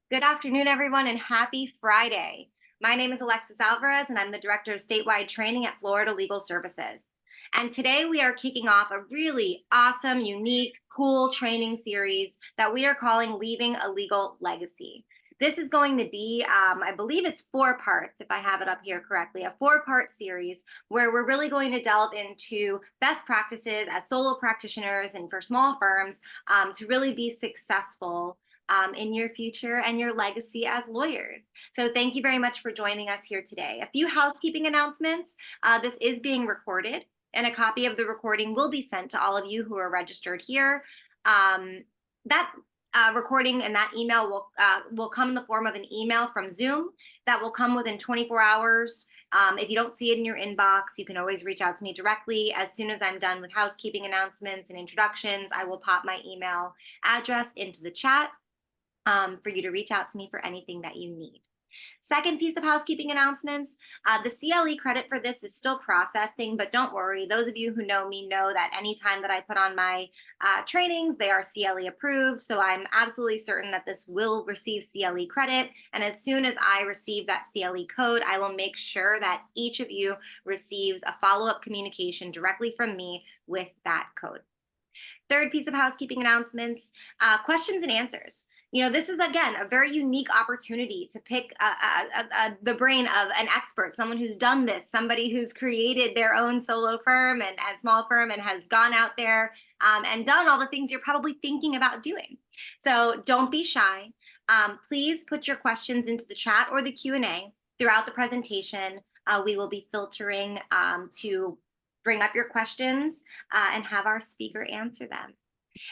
Good afternoon, everyone, and happy Friday. My name is Alexis Alvarez, and I'm the Director of Statewide Training at Florida Legal Services. And today we are kicking off a really awesome, unique, cool training series that we are calling Leaving a Legal Legacy. This is going to be, I believe it's 4 parts, if I have it up here correctly, a 4-part series where we're really going to delve into best practices as solo practitioners and for small firms to really be successful in your future and your legacy as lawyers. So thank you very much for joining us here today. A few housekeeping announcements. This is being recorded, and a copy of the recording will be sent to all of you who are registered here. That recording and that email will come in the form of an email from Zoom that will come within 24 hours. If you don't see it in your inbox, you can always reach out to me directly. As soon as I'm done with housekeeping announcements and introductions, I will pop my email address into the chat for you to reach out to me for anything that you need. Second piece of housekeeping announcements, the CLE credit for this is still processing, but don't worry. Those of you who know me know that anytime that I put on my trainings, they are CLE approved. So I'm absolutely certain that this will receive CLE credit. And as soon as I receive that CLE code, I will make sure that each of you receives a follow-up communication directly from me with that code. Third piece of housekeeping announcements, questions and answers. This is, again, a very unique opportunity to pick the brain of an expert, someone who's done this, somebody who's created their own solo firm and small firm and has gone out there and done all the things you're probably thinking about doing. So don't be shy. Please put your questions into the chat or the Q&A throughout the presentation. We will be filtering to bring up your questions and have our speaker answer them.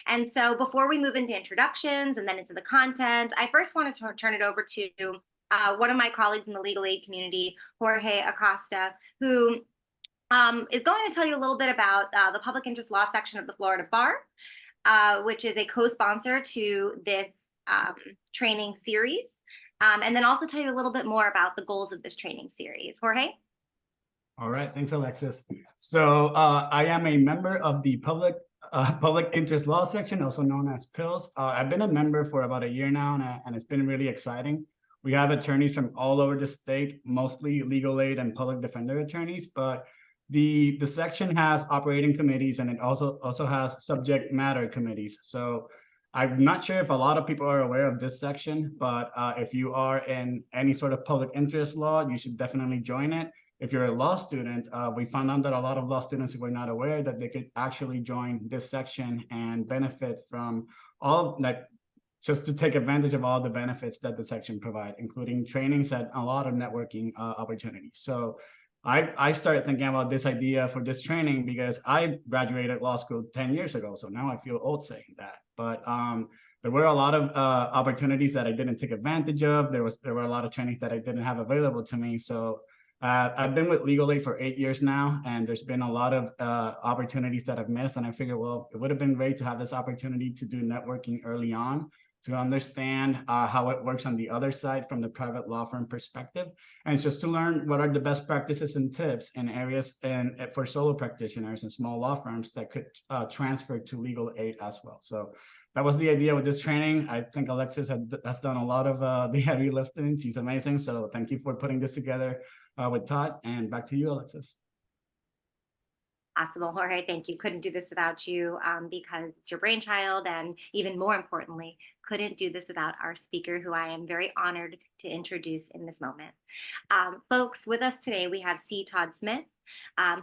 And so before we move into introductions and then into the content, I first wanted to turn it over to one of my colleagues in the legal aid community, Jorge Acosta, who is going to tell you a little bit about the public interest law section of the Florida Bar, which is a co-sponsor to this training series, and then also tell you a little bit more about the goals of this training series. Jorge? All right, thanks, Alexis. So I am a member of the public interest law section, also known as PILS. I've been a member for about a year now, and it's been really exciting. We have attorneys from all over the state, mostly legal aid and public defender attorneys, but the section has operating committees, and it also has subject matter committees. So I'm not sure if a lot of people are aware of this section, but if you are in any sort of public interest law, you should definitely join it. If you're a law student, we found out that a lot of law students were not aware that they could actually join this section and benefit from all that, just to take advantage of all the benefits that the section provide, including trainings and a lot of networking opportunities. So I started thinking about this idea for this training because I graduated law school 10 years ago. So now I feel old saying that. But there were a lot of opportunities that I didn't take advantage of. There were a lot of trainings that I didn't have available to me. So I've been with Legal Aid for 8 years now, and there's been a lot of opportunities that I've missed. And I figured, well, it would have been great to have this opportunity to do networking early on, to understand how it works on the other side from the private law firm perspective, and just to learn what are the best practices and tips in areas and for solo practitioners and small law firms that could transfer to legal aid as well. So that was the idea with this training. I think Alexis has done a lot of the heavy lifting. She's amazing. So thank you for putting this together with Todd, and back to you, Alexis. Awesome. Well, Jorge, thank you. Couldn't do this without you because it's your brainchild, and even more importantly, couldn't do this without our speaker, who I am very honored to introduce in this moment. Folks, with us today, we have C. Todd Smith,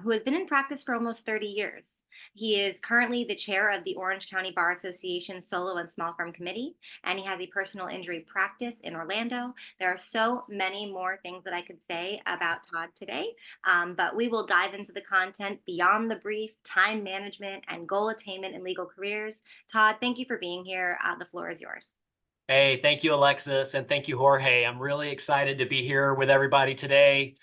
who has been in practice for almost 30 years. He is currently the chair of the Orange County Bar Association Solo and Small Firm Committee, and he has a personal injury practice in Orlando. There are so many more things that I could say about Todd today, but we will dive into the content beyond the brief, time management, and goal attainment in legal careers. Todd, thank you for being here. The floor is yours. Hey, thank you, Alexis, and thank you, Jorge. I'm really excited to be here with everybody today.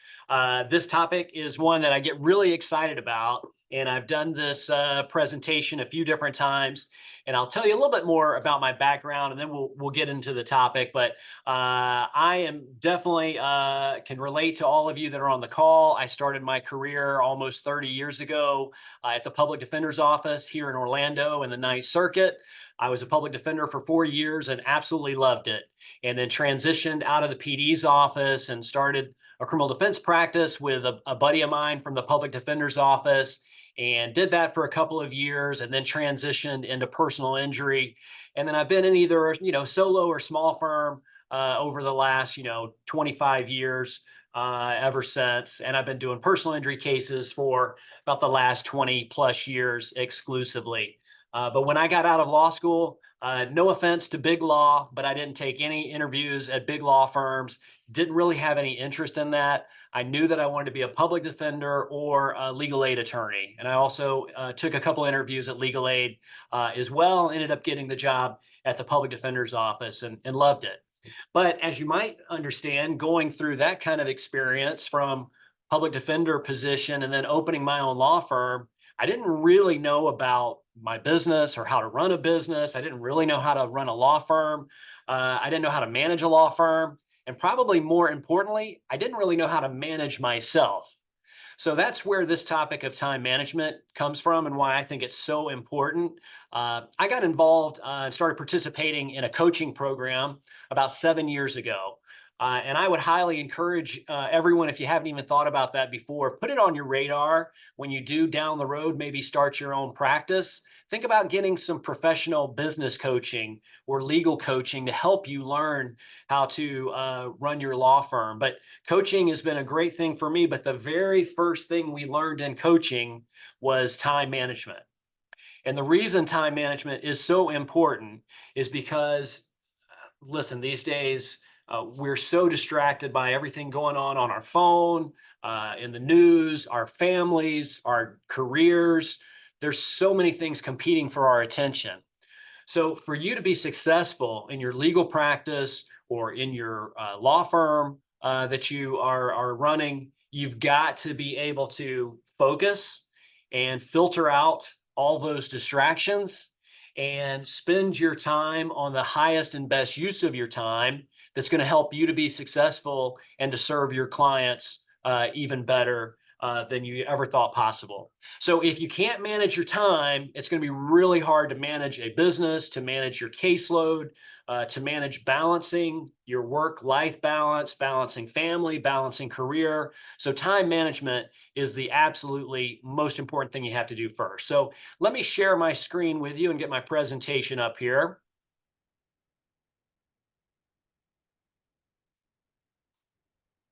This topic is one that I get really excited about, and I've done this presentation a few different times, and I'll tell you a little bit more about my background, and then we'll get into the topic. But I am definitely can relate to all of you that are on the call. I started my career almost 30 years ago at the Public Defender's Office here in Orlando in the Ninth Circuit. I was a public defender for 4 years and absolutely loved it. And then transitioned out of the PD's office and started a criminal defense practice with a buddy of mine from the public defender's office, and did that for a couple of years and then transitioned into personal injury. And then I've been in either, solo or small firm over the last, 25 years ever since. And I've been doing personal injury cases for about the last 20 plus years exclusively. But when I got out of law school, no offense to big law, but I didn't take any interviews at big law firms, didn't really have any interest in that. I knew that I wanted to be a public defender or a legal aid attorney. And I also took a couple interviews at legal aid as well, ended up getting the job at the public defender's office and loved it. But as you might understand, going through that kind of experience from public defender position and then opening my own law firm, I didn't really know about my business or how to run a business. I didn't really know how to run a law firm. I didn't know how to manage a law firm. And probably more importantly, I didn't really know how to manage myself. So that's where this topic of time management comes from and why I think it's so important. I got involved and started participating in a coaching program about 7 years ago. And I would highly encourage everyone, if you haven't even thought about that before, put it on your radar when you do down the road, maybe start your own practice. Think about getting some professional business coaching or legal coaching to help you learn how to run your law firm. But coaching has been a great thing for me. But the very first thing we learned in coaching was time management. And the reason time management is so important is because, listen, these days, we're so distracted by everything going on our phone, in the news, our families, our careers. There's so many things competing for our attention. So for you to be successful in your legal practice or in your law firm that you are running, you've got to be able to focus and filter out all those distractions and spend your time on the highest and best use of your time that's going to help you to be successful and to serve your clients even better than you ever thought possible. So if you can't manage your time, it's going to be really hard to manage a business, to manage your caseload, to manage balancing your work-life balance, balancing family, balancing career. So time management is the absolutely most important thing you have to do first. So let me share my screen with you and get my presentation up here.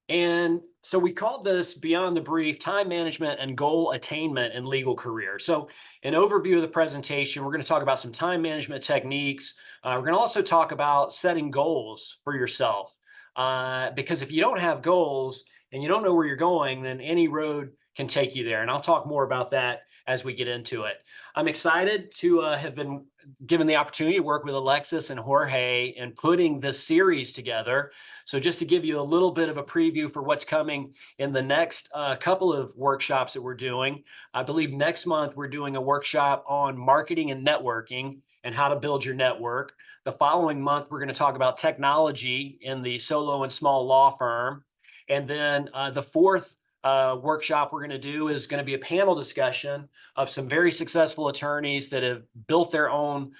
And so we called this Beyond the Brief, Time Management and Goal Attainment in Legal Career. So an overview of the presentation, we're going to talk about some time management techniques. We're going to also talk about setting goals for yourself. Because if you don't have goals and you don't know where you're going, then any road can take you there. And I'll talk more about that as we get into it. I'm excited to have been given the opportunity to work with Alexis and Jorge in putting this series together. So just to give you a little bit of a preview for what's coming in the next couple of workshops that we're doing, I believe next month we're doing a workshop on marketing and networking and how to build your network. The following month, we're going to talk about technology in the solo and small law firm. And then the fourth workshop we're going to do is going to be a panel discussion of some very successful attorneys that have built their own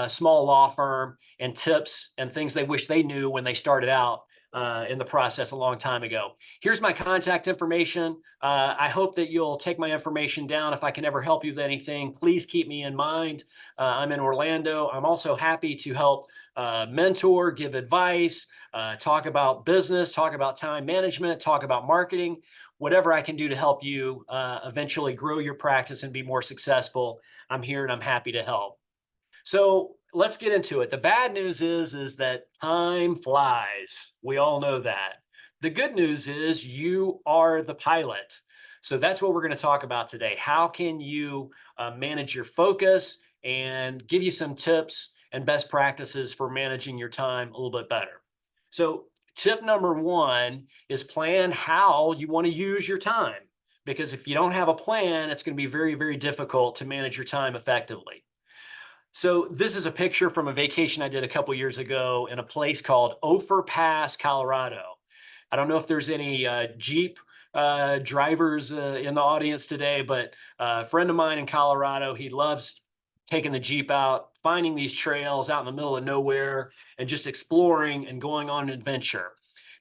small law firm and tips and things they wish they knew when they started out in the process a long time ago. Here's my contact information. I hope that you'll take my information down. If I can ever help you with anything, please keep me in mind. I'm in Orlando. I'm also happy to help mentor, give advice, talk about business, talk about time management, talk about marketing, whatever I can do to help you eventually grow your practice and be more successful. I'm here and I'm happy to help. So let's get into it. The bad news is that time flies. We all know that. The good news is you are the pilot. So that's what we're going to talk about today. How can you manage your focus and give you some tips and best practices for managing your time a little bit better. So tip number one is plan how you want to use your time. Because if you don't have a plan, it's going to be very, very difficult to manage your time effectively. So this is a picture from a vacation I did a couple years ago in a place called Ophir Pass, Colorado. I don't know if there's any Jeep drivers in the audience today, but a friend of mine in Colorado, he loves taking the Jeep out, finding these trails out in the middle of nowhere and just exploring and going on an adventure.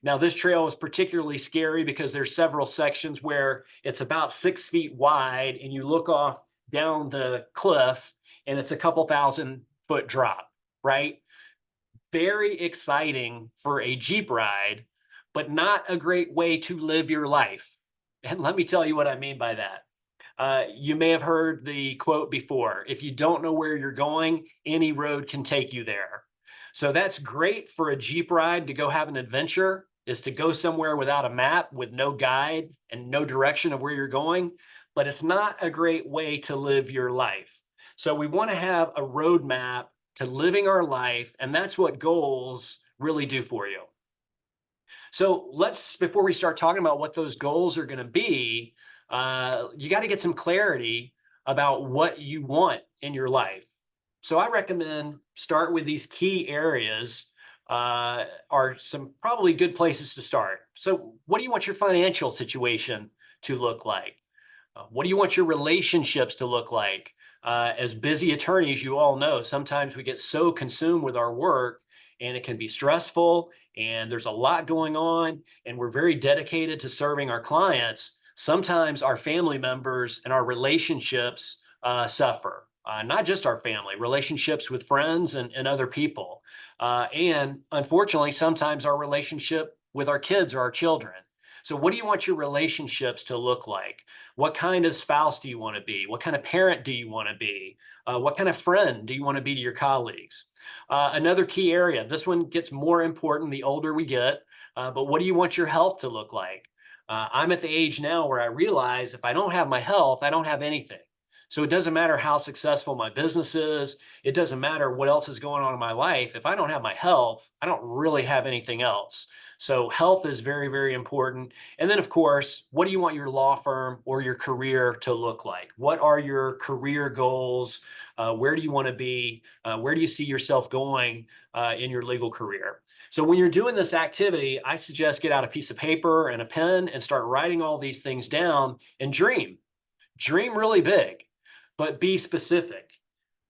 Now, this trail is particularly scary because there's several sections where it's about 6 feet wide and you look off down the cliff and it's a couple 1,000-foot drop, right? Very exciting for a Jeep ride, but not a great way to live your life. And let me tell you what I mean by that. You may have heard the quote before, if you don't know where you're going, any road can take you there. So that's great for a Jeep ride to go have an adventure, is to go somewhere without a map, with no guide and no direction of where you're going, but it's not a great way to live your life. So we want to have a roadmap to living our life, and that's what goals really do for you. So before we start talking about what those goals are going to be, you got to get some clarity about what you want in your life. So I recommend start with these key areas, are some probably good places to start. So what do you want your financial situation to look like? What do you want your relationships to look like? As busy attorneys, you all know, sometimes we get so consumed with our work and it can be stressful and there's a lot going on and we're very dedicated to serving our clients. Sometimes our family members and our relationships suffer. Not just our family, relationships with friends and other people. And unfortunately, sometimes our relationship with our kids or our children. So what do you want your relationships to look like? What kind of spouse do you want to be? What kind of parent do you want to be? What kind of friend do you want to be to your colleagues? Another key area, this one gets more important the older we get, but what do you want your health to look like? I'm at the age now where I realize if I don't have my health, I don't have anything. So it doesn't matter how successful my business is. It doesn't matter what else is going on in my life. If I don't have my health, I don't really have anything else. So health is very, very important. And then, of course, what do you want your law firm or your career to look like? What are your career goals? Where do you want to be? Where do you see yourself going in your legal career? So when you're doing this activity, I suggest get out a piece of paper and a pen and start writing all these things down and dream. Dream really big, but be specific.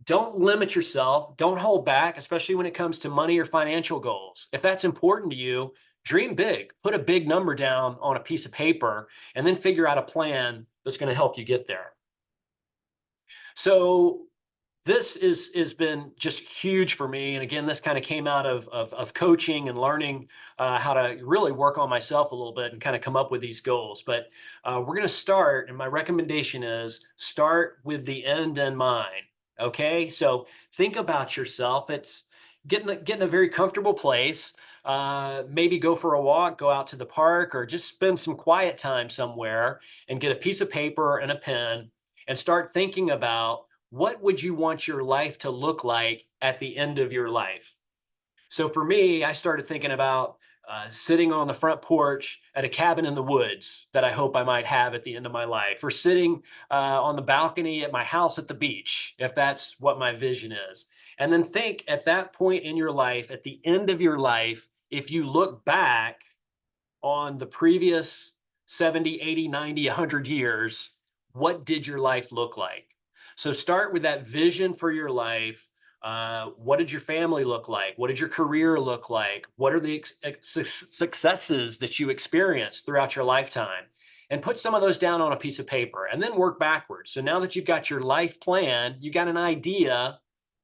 Don't limit yourself. Don't hold back, especially when it comes to money or financial goals. If that's important to you, dream big. Put a big number down on a piece of paper and then figure out a plan that's going to help you get there. So this has been just huge for me. And again, this kind of came out of coaching and learning how to really work on myself a little bit and kind of come up with these goals. But we're going to start, and my recommendation is start with the end in mind. Okay, so think about yourself. It's getting a very comfortable place. Maybe go for a walk, go out to the park, or just spend some quiet time somewhere and get a piece of paper and a pen and start thinking about what would you want your life to look like at the end of your life. So for me, I started thinking about sitting on the front porch at a cabin in the woods that I hope I might have at the end of my life, or sitting on the balcony at my house at the beach, if that's what my vision is. And then think at that point in your life, at the end of your life, if you look back on the previous 70, 80, 90, 100 years, what did your life look like? So start with that vision for your life. What did your family look like? What did your career look like? What are the successes that you experienced throughout your lifetime? And put some of those down on a piece of paper and then work backwards. So now that you've got your life plan, you got an idea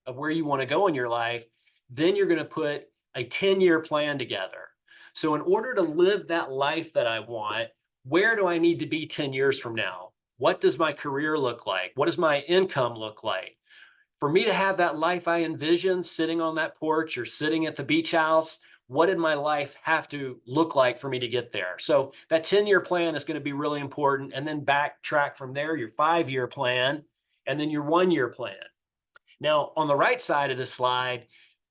of where you want to go in your life, then you're going to put a 10-year plan together. So in order to live that life that I want, where do I need to be 10 years from now? What does my career look like? What does my income look like? For me to have that life I envisioned, sitting on that porch or sitting at the beach house, what did my life have to look like for me to get there? So that 10-year plan is going to be really important. And then backtrack from there, your 5-year plan, and then your 1-year plan. Now, on the right side of this slide,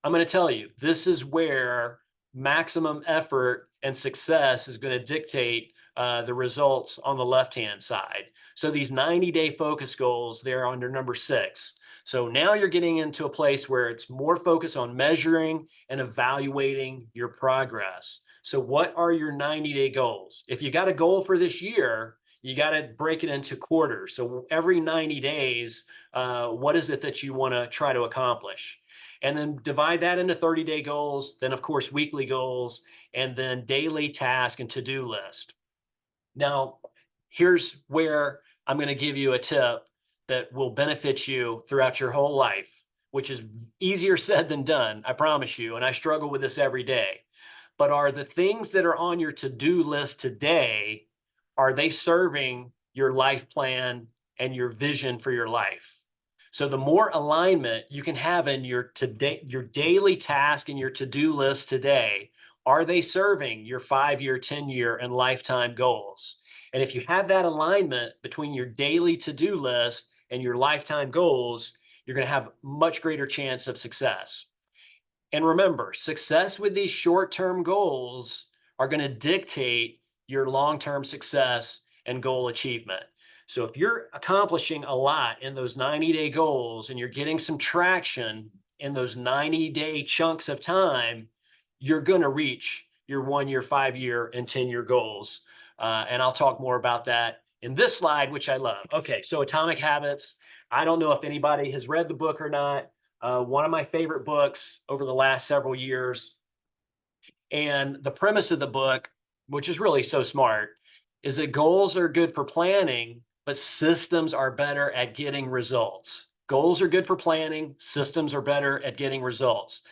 I'm going to tell you, this is where maximum effort and success is going to dictate the results on the left-hand side. So these 90-day focus goals, they're under number 6. So now you're getting into a place where it's more focused on measuring and evaluating your progress. So what are your 90-day goals? If you got a goal for this year, You got to break it into quarters. So every 90 days, what is it that you want to try to accomplish? And then divide that into 30-day goals, then of course, weekly goals, and then daily task and to-do list. Now, here's where I'm going to give you a tip that will benefit you throughout your whole life, which is easier said than done, I promise you. And I struggle with this every day. But are the things that are on your to-do list today, are they serving your life plan and your vision for your life? So the more alignment you can have in your daily task and your to-do list today, are they serving your 5-year, 10-year, and lifetime goals? And if you have that alignment between your daily to-do list and your lifetime goals, you're going to have much greater chance of success. And remember, success with these short-term goals are going to dictate your long-term success and goal achievement. So if you're accomplishing a lot in those 90-day goals and you're getting some traction in those 90-day chunks of time, you're going to reach your 1-year, 5-year, and 10-year goals. And I'll talk more about that in this slide, which I love. Okay, so Atomic Habits. I don't know if anybody has read the book or not. One of my favorite books over the last several years. And the premise of the book, which is really so smart, is that goals are good for planning, but systems are better at getting results. Goals are good for planning, systems are better at getting results.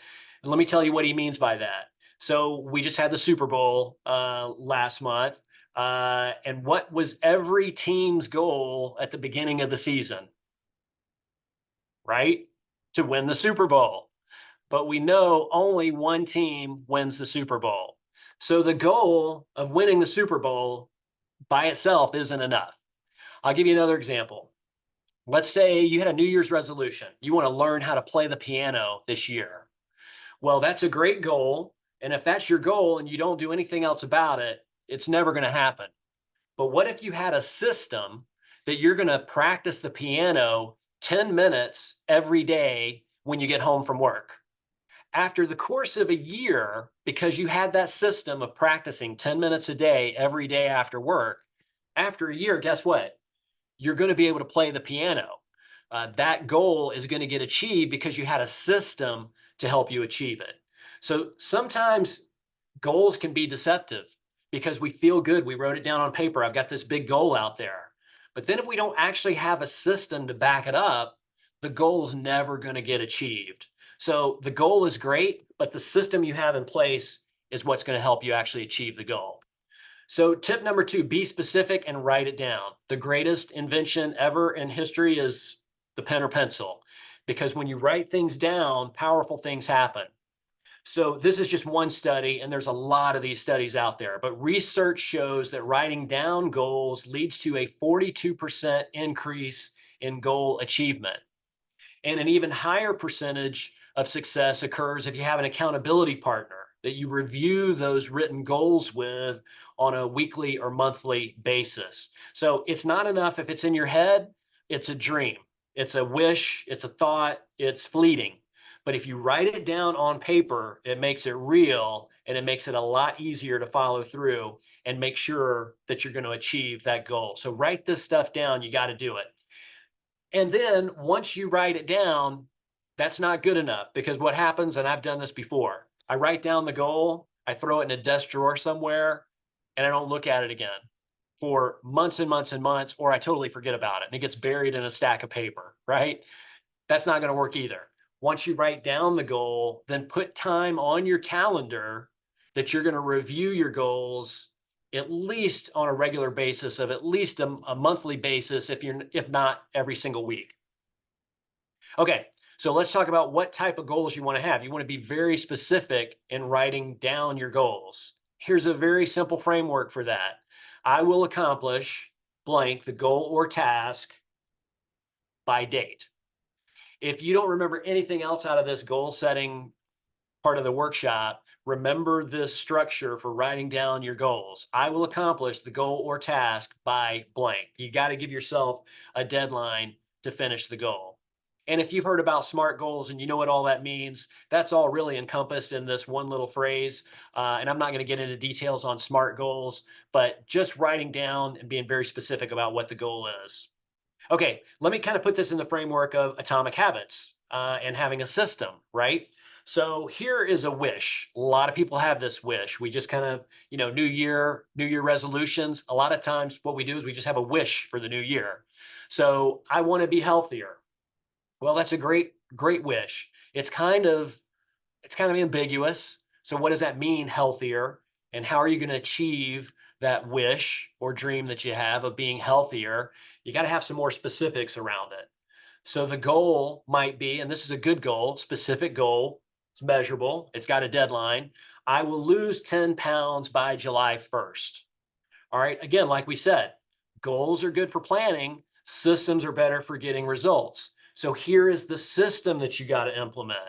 And let me tell you what he means by that. So we just had the Super Bowl last month. And what was every team's goal at the beginning of the season? Right? To win the Super Bowl. But we know only one team wins the Super Bowl. So the goal of winning the Super Bowl by itself isn't enough. I'll give you another example. Let's say you had a New Year's resolution. You want to learn how to play the piano this year. Well, that's a great goal. And if that's your goal and you don't do anything else about it, it's never going to happen. But what if you had a system that you're going to practice the piano 10 minutes every day when you get home from work? After the course of a year, because you had that system of practicing 10 minutes a day every day after work, after a year, guess what? You're going to be able to play the piano. That goal is going to get achieved because you had a system to help you achieve it. So sometimes goals can be deceptive because we feel good. We wrote it down on paper. I've got this big goal out there. But then if we don't actually have a system to back it up, the goal is never going to get achieved. So the goal is great, but the system you have in place is what's going to help you actually achieve the goal. So tip number 2, be specific and write it down. The greatest invention ever in history is the pen or pencil, because when you write things down, powerful things happen. So this is just one study, and there's a lot of these studies out there, but research shows that writing down goals leads to a 42% increase in goal achievement. And an even higher percentage of success occurs if you have an accountability partner that you review those written goals with on a weekly or monthly basis. So it's not enough if it's in your head, it's a dream, it's a wish, it's a thought, it's fleeting. But if you write it down on paper, it makes it real and it makes it a lot easier to follow through and make sure that you're going to achieve that goal. So write this stuff down, you got to do it. And then once you write it down, that's not good enough, because what happens, and I've done this before, I write down the goal, I throw it in a desk drawer somewhere, and I don't look at it again for months and months and months, or I totally forget about it and it gets buried in a stack of paper, right? That's not going to work either. Once you write down the goal, then put time on your calendar that you're going to review your goals at least on a regular basis, of at least a monthly basis, if not every single week. Okay, so let's talk about what type of goals you want to have. You want to be very specific in writing down your goals. Here's a very simple framework for that. I will accomplish blank, the goal or task, by date. If you don't remember anything else out of this goal setting part of the workshop, remember this structure for writing down your goals. I will accomplish the goal or task by blank. You got to give yourself a deadline to finish the goal. And if you've heard about SMART goals and you know what all that means, that's all really encompassed in this one little phrase. And I'm not going to get into details on SMART goals, but just writing down and being very specific about what the goal is. Okay, let me kind of put this in the framework of atomic habits and having a system, right? So here is a wish. A lot of people have this wish. We just kind of, New Year resolutions. A lot of times what we do is we just have a wish for the new year. So I want to be healthier. Well, that's a great wish. It's kind of ambiguous. So what does that mean, healthier? And how are you going to achieve that wish or dream that you have of being healthier? You got to have some more specifics around it. So the goal might be, and this is a good goal, specific goal, it's measurable, it's got a deadline. I will lose 10 pounds by July 1st. All right, again, like we said, goals are good for planning, systems are better for getting results. So here is the system that you got to implement.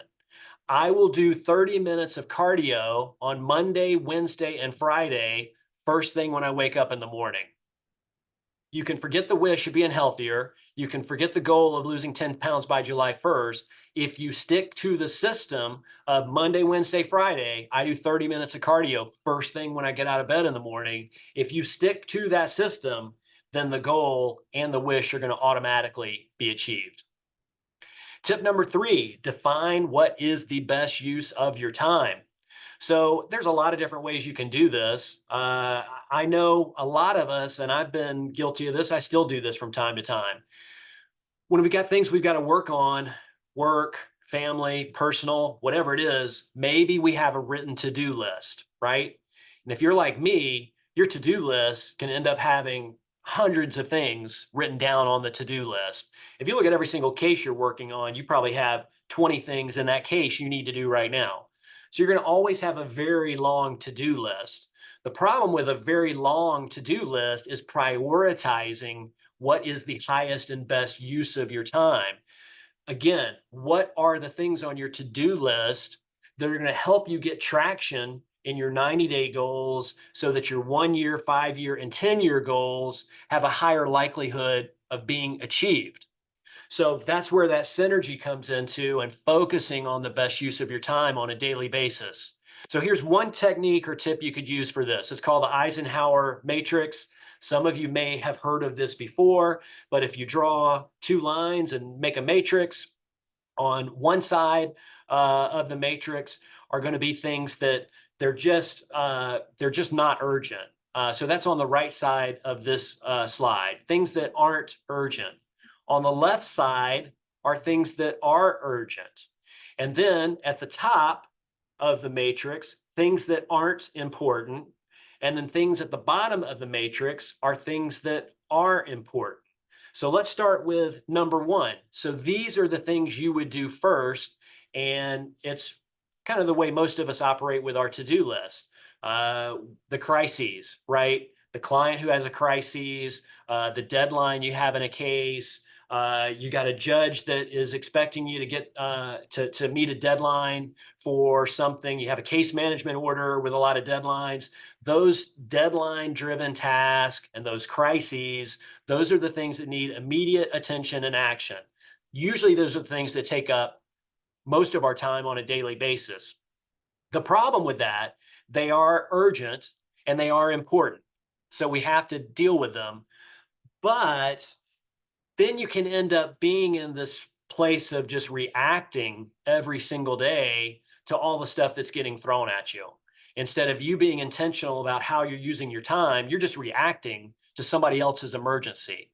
I will do 30 minutes of cardio on Monday, Wednesday, and Friday, first thing when I wake up in the morning. You can forget the wish of being healthier. You can forget the goal of losing 10 pounds by July 1st. If you stick to the system of Monday, Wednesday, Friday, I do 30 minutes of cardio first thing when I get out of bed in the morning. If you stick to that system, then the goal and the wish are going to automatically be achieved. Tip number 3, define what is the best use of your time. So there's a lot of different ways you can do this. I know a lot of us, and I've been guilty of this, I still do this from time to time. When we got things we've got to work on, work, family, personal, whatever it is, maybe we have a written to-do list, right? And if you're like me, your to-do list can end up having hundreds of things written down on the to-do list. If you look at every single case you're working on, you probably have 20 things in that case you need to do right now. So you're going to always have a very long to-do list. The problem with a very long to-do list is prioritizing what is the highest and best use of your time. Again, what are the things on your to-do list that are going to help you get traction in your 90-day goals so that your 1-year, 5-year, and 10-year goals have a higher likelihood of being achieved? So that's where that synergy comes into, and focusing on the best use of your time on a daily basis. So here's one technique or tip you could use for this. It's called the Eisenhower matrix. Some of you may have heard of this before, but if you draw 2 lines and make a matrix, on one side of the matrix are going to be things that they're just not urgent. So that's on the right side of this slide, things that aren't urgent. On the left side are things that are urgent. And then at the top of the matrix, things that aren't important. And then things at the bottom of the matrix are things that are important. So let's start with number 1. So these are the things you would do first. And it's kind of the way most of us operate with our to-do list. The crises, right? The client who has a crisis, the deadline you have in a case, you got a judge that is expecting you to get to meet a deadline for something. You have a case management order with a lot of deadlines. Those deadline-driven tasks and those crises, those are the things that need immediate attention and action. Usually those are the things that take up most of our time on a daily basis. The problem with that, they are urgent and they are important. So we have to deal with them. But then you can end up being in this place of just reacting every single day to all the stuff that's getting thrown at you. Instead of you being intentional about how you're using your time, you're just reacting to somebody else's emergency.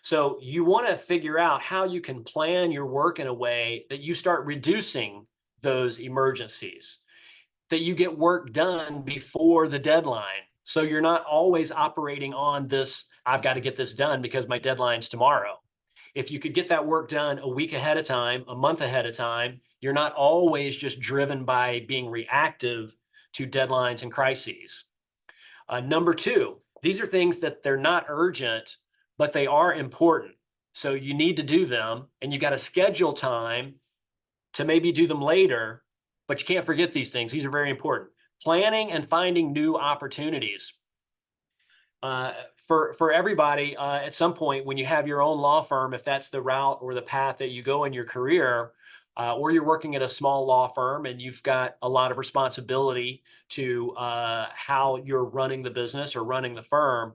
So you want to figure out how you can plan your work in a way that you start reducing those emergencies, that you get work done before the deadline. So you're not always operating on this, I've got to get this done because my deadline's tomorrow. If you could get that work done a week ahead of time, a month ahead of time, you're not always just driven by being reactive to deadlines and crises. Number 2, these are things that they're not urgent, but they are important. So you need to do them, and you got to schedule time to maybe do them later, but you can't forget these things. These are very important. Planning and finding new opportunities. For everybody, at some point when you have your own law firm, if that's the route or the path that you go in your career, or you're working at a small law firm and you've got a lot of responsibility to how you're running the business or running the firm,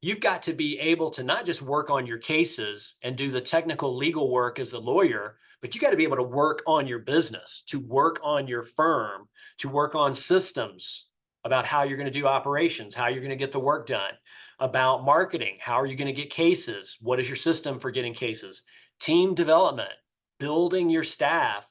you've got to be able to not just work on your cases and do the technical legal work as the lawyer, but you got to be able to work on your business, to work on your firm, to work on systems about how you're going to do operations, how you're going to get the work done, about marketing, how are you going to get cases, what is your system for getting cases, team development, building your staff,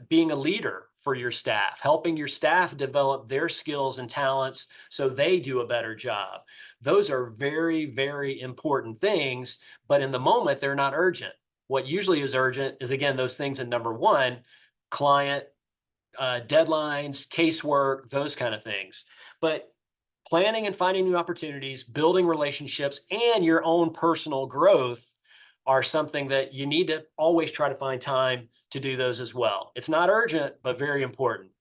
being a leader for your staff, helping your staff develop their skills and talents so they do a better job. Those are very, very important things, but in the moment, they're not urgent. What usually is urgent is, again, those things in number one, client deadlines, casework, those kind of things. But planning and finding new opportunities, building relationships, and your own personal growth are something that you need to always try to find time to do those as well. It's not urgent, but very important.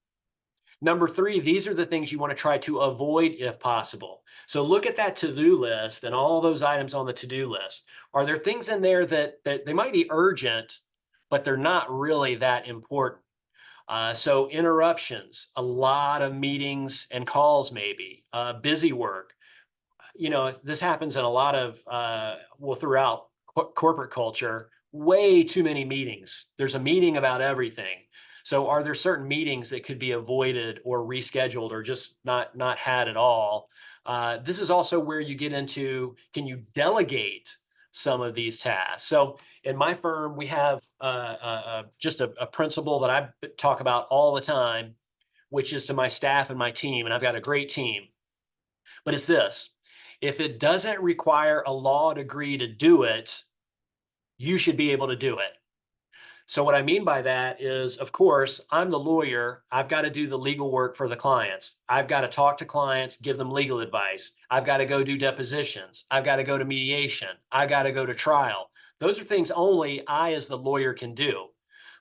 Number three, these are the things you want to try to avoid if possible. So look at that to-do list and all those items on the to-do list. Are there things in there that they might be urgent, but they're not really that important? So interruptions, a lot of meetings and calls, maybe busy work. You know, this happens in a lot of, throughout corporate culture, way too many meetings. There's a meeting about everything. So are there certain meetings that could be avoided or rescheduled or just not had at all? This is also where you get into, can you delegate some of these tasks? So in my firm, we have just a principle that I talk about all the time, which is to my staff and my team, and I've got a great team. But it's this: if it doesn't require a law degree to do it, you should be able to do it. So what I mean by that is, of course, I'm the lawyer. I've got to do the legal work for the clients. I've got to talk to clients, give them legal advice. I've got to go do depositions. I've got to go to mediation. I've got to go to trial. Those are things only I, as the lawyer, can do.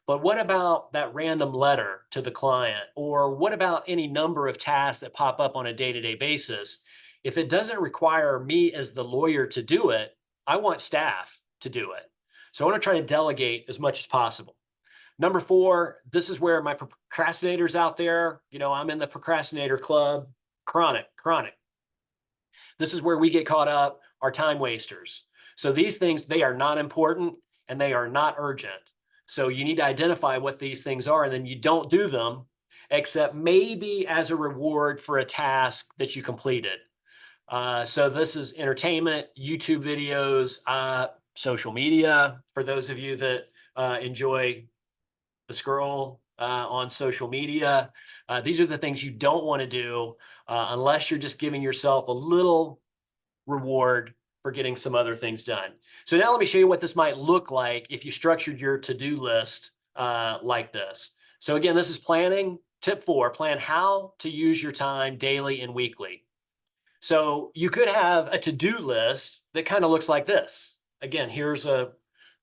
But what about that random letter to the client? Or what about any number of tasks that pop up on a day-to-day basis? If it doesn't require me as the lawyer to do it, I want staff to do it. So I want to try to delegate as much as possible. Number four, this is where my procrastinators out there, you know, I'm in the procrastinator club, chronic. This is where we get caught up, are time wasters. So these things, they are not important and they are not urgent. So you need to identify what these things are, and then you don't do them except maybe as a reward for a task that you completed. So this is entertainment, YouTube videos, social media, for those of you that enjoy the scroll on social media. These are the things you don't want to do unless you're just giving yourself a little reward for getting some other things done. So now let me show you what this might look like if you structured your to-do list like this. So again, this is planning. Tip 4, plan how to use your time daily and weekly. So you could have a to-do list that kind of looks like this. Again, here's the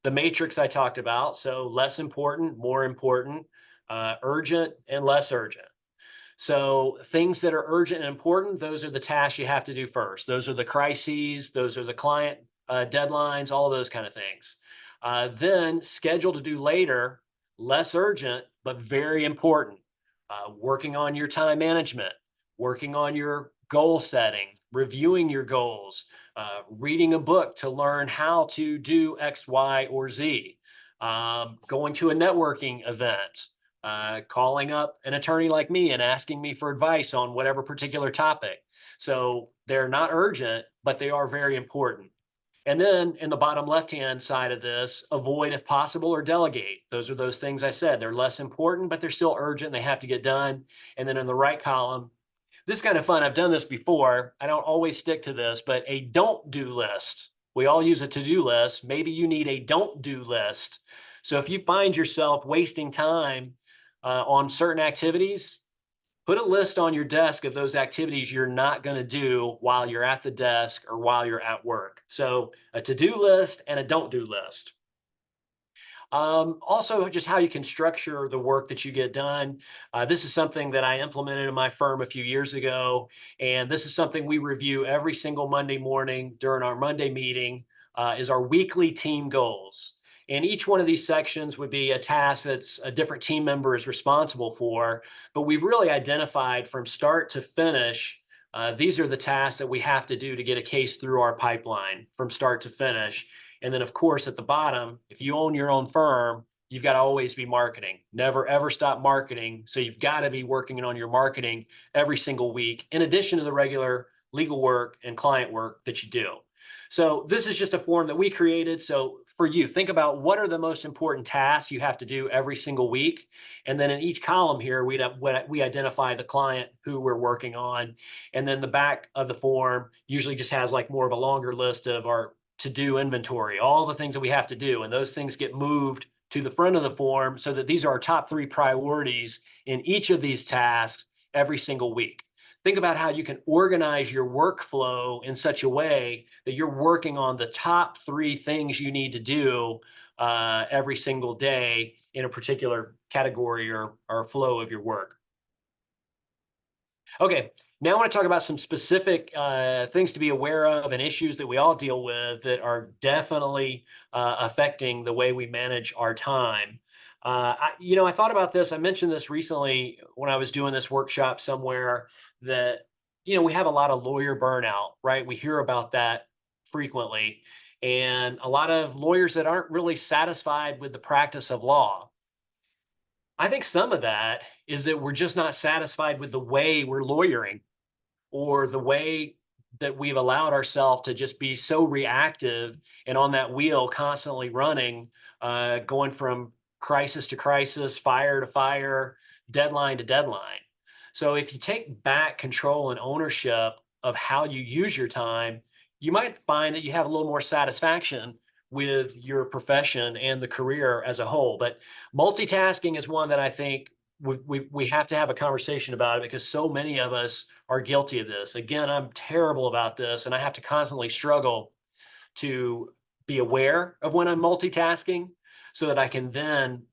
matrix I talked about. So less important, more important, urgent, and less urgent. So things that are urgent and important, those are the tasks you have to do first. Those are the crises, those are the client deadlines, all of those kind of things. Then schedule to do later, less urgent, but very important. Working on your time management, working on your goal setting, reviewing your goals, reading a book to learn how to do X, Y, or Z, going to a networking event, calling up an attorney like me and asking me for advice on whatever particular topic. So they're not urgent, but they are very important. And then in the bottom left-hand side of this, avoid if possible or delegate. Those are those things I said. They're less important, but they're still urgent. They have to get done. And then in the right column, this is kind of fun. I've done this before. I don't always stick to this, but a don't do list. We all use a to-do list. Maybe you need a don't do list. So if you find yourself wasting time on certain activities, put a list on your desk of those activities you're not going to do while you're at the desk or while you're at work. So a to-do list and a don't do list. Also, just how you can structure the work that you get done. This is something that I implemented in my firm a few years ago, and this is something we review every single Monday morning during our Monday meeting, is our weekly team goals. And each one of these sections would be a task that's a different team member is responsible for, but we've really identified from start to finish, these are the tasks that we have to do to get a case through our pipeline from start to finish. And then, of course, at the bottom, if you own your own firm, you've got to always be marketing. Never, ever stop marketing. So you've got to be working on your marketing every single week, in addition to the regular legal work and client work that you do. So this is just a form that we created. So for you, think about what are the most important tasks you have to do every single week. And then in each column here, we identify the client who we're working on. And then the back of the form usually just has like more of a longer list of our to-do inventory, all the things that we have to do. And those things get moved to the front of the form so that these are our top 3 priorities in each of these tasks every single week. Think about how you can organize your workflow in such a way that you're working on the top 3 things you need to do every single day in a particular category or flow of your work. Okay, now I want to talk about some specific things to be aware of and issues that we all deal with that are definitely affecting the way we manage our time. I thought about this. I mentioned this recently when I was doing this workshop somewhere that, we have a lot of lawyer burnout, right? We hear about that frequently, and a lot of lawyers that aren't really satisfied with the practice of law. I think some of that is that we're just not satisfied with the way we're lawyering or the way that we've allowed ourselves to just be so reactive and on that wheel constantly running, going from crisis to crisis, fire to fire, deadline to deadline. So if you take back control and ownership of how you use your time, you might find that you have a little more satisfaction with your profession and the career as a whole. But multitasking is one that I think we have to have a conversation about it because so many of us are guilty of this. Again, I'm terrible about this, and I have to constantly struggle to be aware of when I'm multitasking so that I can then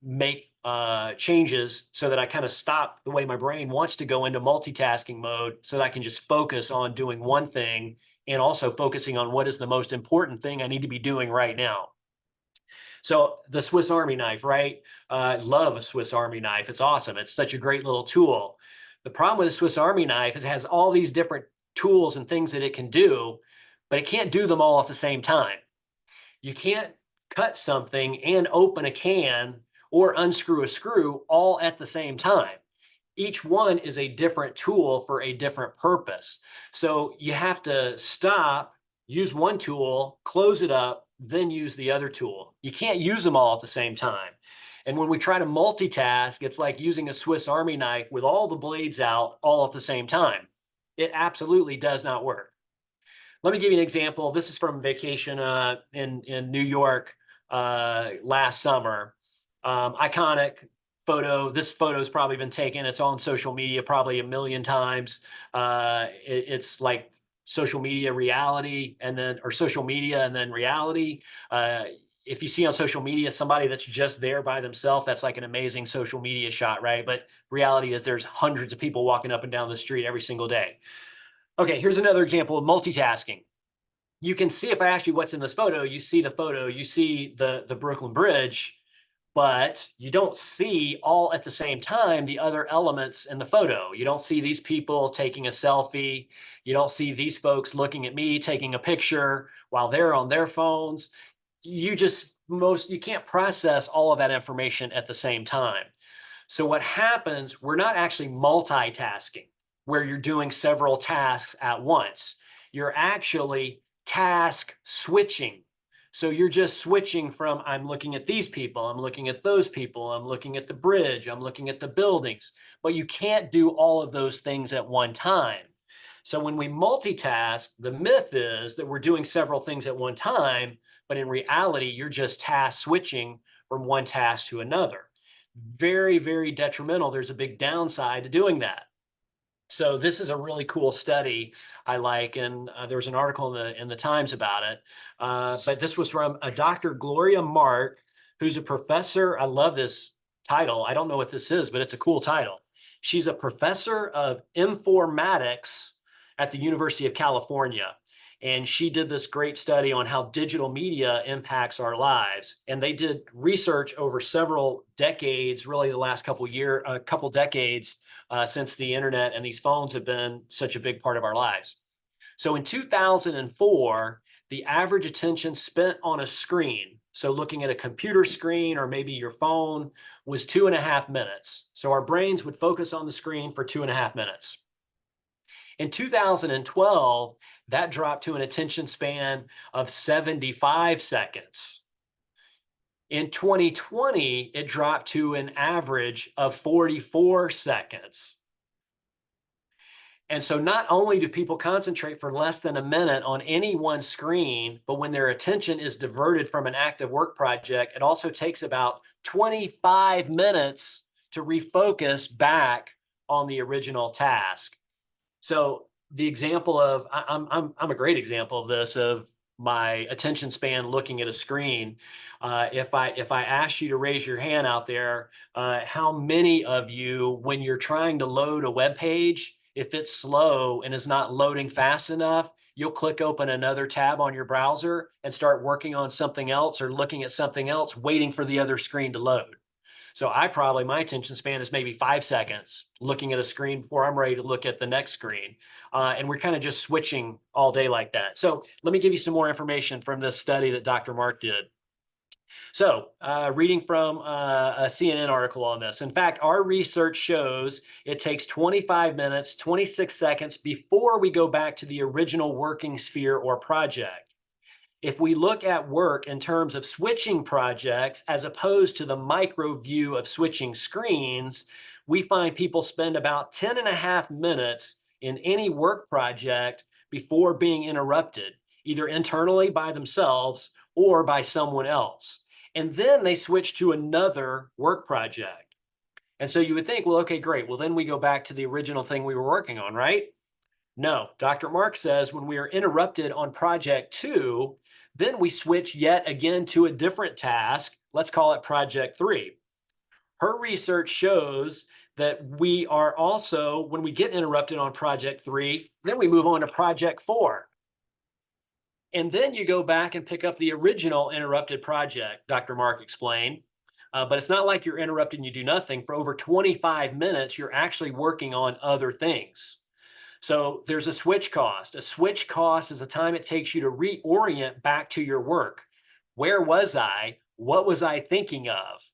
make changes so that I kind of stop the way my brain wants to go into multitasking mode so that I can just focus on doing one thing and also focusing on what is the most important thing I need to be doing right now. So the Swiss Army knife, right? I love a Swiss Army knife. It's awesome. It's such a great little tool. The problem with the Swiss Army knife is it has all these different tools and things that it can do, but it can't do them all at the same time. You can't cut something and open a can or unscrew a screw all at the same time. Each one is a different tool for a different purpose. So you have to stop, use one tool, close it up, then use the other tool. You can't use them all at the same time. And when we try to multitask, it's like using a Swiss Army knife with all the blades out all at the same time. It absolutely does not work. Let me give you an example. This is from vacation in New York last summer. Iconic photo. This photo's probably been taken. It's on social media probably a million times. It's like social media reality or social media and then reality. If you see on social media somebody that's just there by themselves, that's like an amazing social media shot, right? But reality is there's hundreds of people walking up and down the street every single day. Okay, here's another example of multitasking. You can see if I ask you what's in this photo, you see the photo, you see the Brooklyn Bridge, but you don't see all at the same time the other elements in the photo. You don't see these people taking a selfie. You don't see these folks looking at me taking a picture while they're on their phones. You can't process all of that information at the same time. So what happens, we're not actually multitasking where you're doing several tasks at once. You're actually task switching. So you're just switching from I'm looking at these people, I'm looking at those people, I'm looking at the bridge, I'm looking at the buildings, but you can't do all of those things at one time. So when we multitask, the myth is that we're doing several things at one time, but in reality, you're just task switching from one task to another. Very, very detrimental. There's a big downside to doing that. So this is a really cool study I like, and there was an article in the Times about it. But this was from a Dr. Gloria Mark, who's a professor. I love this title. I don't know what this is, but it's a cool title. She's a professor of informatics at the University of California. And she did this great study on how digital media impacts our lives. And they did research over several decades, really the last couple decades since the internet and these phones have been such a big part of our lives. So in 2004, the average attention spent on a screen, so looking at a computer screen or maybe your phone, was 2.5 minutes. So our brains would focus on the screen for 2.5 minutes. In 2012, that dropped to an attention span of 75 seconds. In 2020, it dropped to an average of 44 seconds. And so not only do people concentrate for less than a minute on any one screen, but when their attention is diverted from an active work project, it also takes about 25 minutes to refocus back on the original task. So the example of I'm a great example of this, of my attention span looking at a screen. If I ask you to raise your hand out there, how many of you, when you're trying to load a web page, if it's slow and is not loading fast enough, you'll click open another tab on your browser and start working on something else or looking at something else, waiting for the other screen to load. So my attention span is maybe 5 seconds looking at a screen before I'm ready to look at the next screen. And we're kind of just switching all day like that. So let me give you some more information from this study that Dr. Mark did. So reading from a CNN article on this. In fact, our research shows it takes 25 minutes, 26 seconds before we go back to the original working sphere or project. If we look at work in terms of switching projects, as opposed to the micro view of switching screens, we find people spend about 10.5 minutes in any work project before being interrupted, either internally by themselves or by someone else. And then they switch to another work project. And so you would think, well, okay, great. Well, then we go back to the original thing we were working on, right? No, Dr. Mark says when we are interrupted on project 2, then we switch yet again to a different task. Let's call it project 3. Her research shows that we are also, when we get interrupted on project 3, then we move on to project 4. And then you go back and pick up the original interrupted project, Dr. Mark explained. But it's not like you're interrupted and you do nothing. For over 25 minutes, you're actually working on other things. So there's a switch cost. A switch cost is the time it takes you to reorient back to your work. Where was I? What was I thinking of?